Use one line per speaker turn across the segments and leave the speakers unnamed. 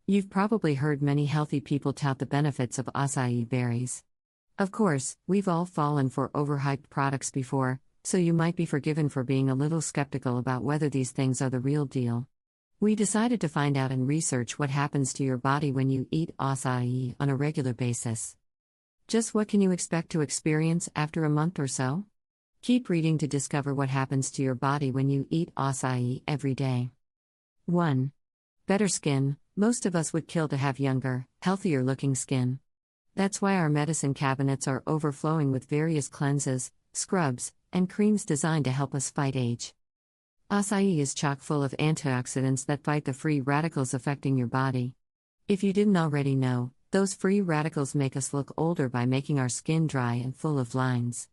You've probably heard many healthy people tout the benefits of acai berries. Of course, we've all fallen for overhyped products before, so you might be forgiven for being a little skeptical about whether these things are the real deal. We decided to find out and research what happens to your body when you eat acai on a regular basis. Just what can you expect to experience after a month or so? Keep reading to discover what happens to your body when you eat acai every day. 1. Better skin. Most of us would kill to have younger, healthier looking skin. That's why our medicine cabinets are overflowing with various cleanses, scrubs, and creams designed to help us fight age. Acai is chock full of antioxidants that fight the free radicals affecting your body. If you didn't already know, those free radicals make us look older by making our skin dry and full of lines.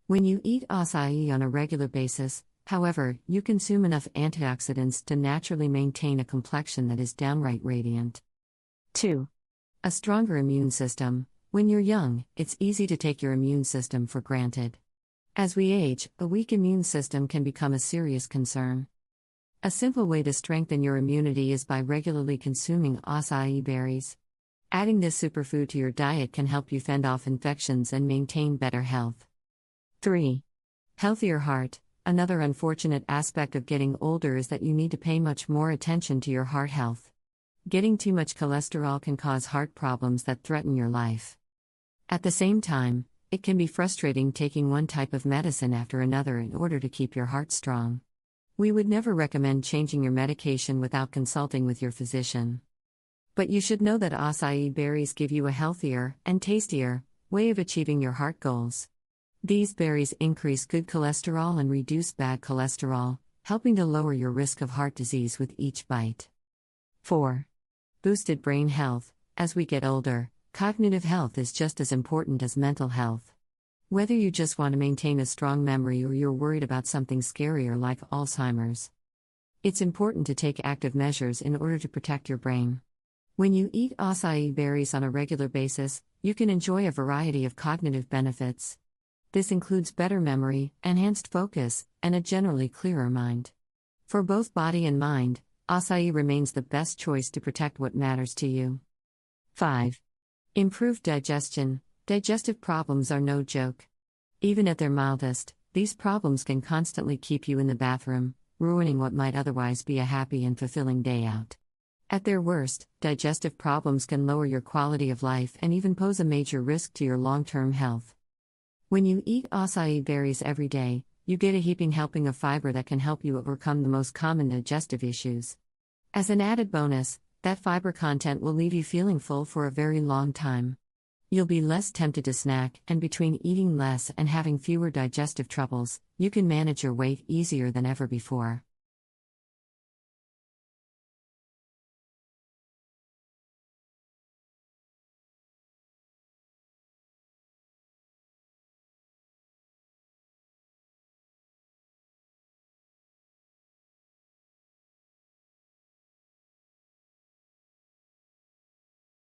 When you eat acai on a regular basis, however, you consume enough antioxidants to naturally maintain a complexion that is downright radiant. 2. A stronger immune system. When you're young, it's easy to take your immune system for granted. As we age, a weak immune system can become a serious concern. A simple way to strengthen your immunity is by regularly consuming acai berries. Adding this superfood to your diet can help you fend off infections and maintain better health. 3. Healthier heart. Another unfortunate aspect of getting older is that you need to pay much more attention to your heart health. Getting too much cholesterol can cause heart problems that threaten your life. At the same time, it can be frustrating taking one type of medicine after another in order to keep your heart strong. We would never recommend changing your medication without consulting with your physician. But you should know that acai berries give you a healthier and tastier way of achieving your heart goals. These berries increase good cholesterol and reduce bad cholesterol, helping to lower your risk of heart disease with each bite. 4. Boosted brain health. As we get older, cognitive health is just as important as mental health. Whether you just want to maintain a strong memory or you're worried about something scarier like Alzheimer's, it's important to take active measures in order to protect your brain. When you eat acai berries on a regular basis, you can enjoy a variety of cognitive benefits. This includes better memory, enhanced focus, and a generally clearer mind. For both body and mind, acai remains the best choice to protect what matters to you. 5. Improved digestion. Digestive problems are no joke. Even at their mildest, these problems can constantly keep you in the bathroom, ruining what might otherwise be a happy and fulfilling day out. At their worst, digestive problems can lower your quality of life and even pose a major risk to your long-term health. When you eat acai berries every day, you get a heaping helping of fiber that can help you overcome the most common digestive issues. As an added bonus, that fiber content will leave you feeling full for a very long time. You'll be less tempted to snack, and between eating less and having fewer digestive troubles, you can manage your weight easier than ever before.